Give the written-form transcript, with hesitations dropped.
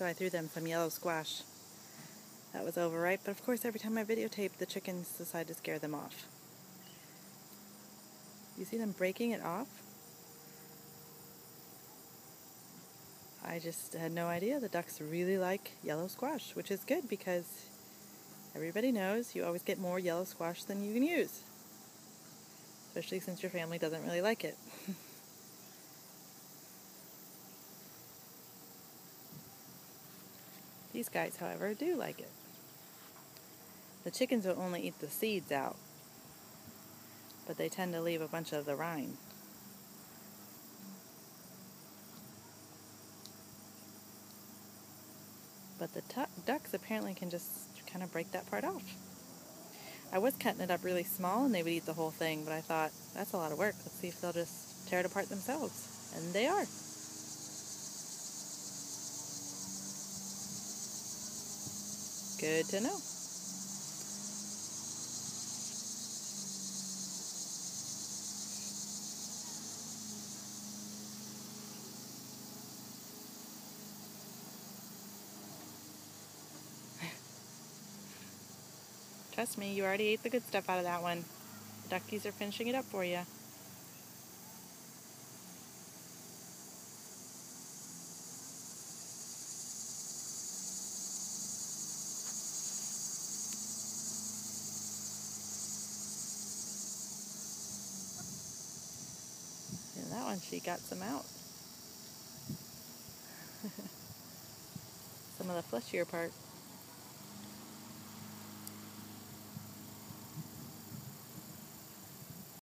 so I threw them some yellow squash that was overripe, but of course every time I videotape, the chickens decide to scare them off. You see them breaking it off? I just had no idea the ducks really like yellow squash, which is good because everybody knows you always get more yellow squash than you can use, especially since your family doesn't really like it. These guys, however, do like it. The chickens will only eat the seeds out, but they tend to leave a bunch of the rind. But the ducks apparently can just kind of break that part off. I was cutting it up really small and they would eat the whole thing, but I thought, that's a lot of work. Let's see if they'll just tear it apart themselves. And they are. Good to know. Trust me, you already ate the good stuff out of that one. The duckies are finishing it up for you. And that one, she got some out. Some of the fleshier part.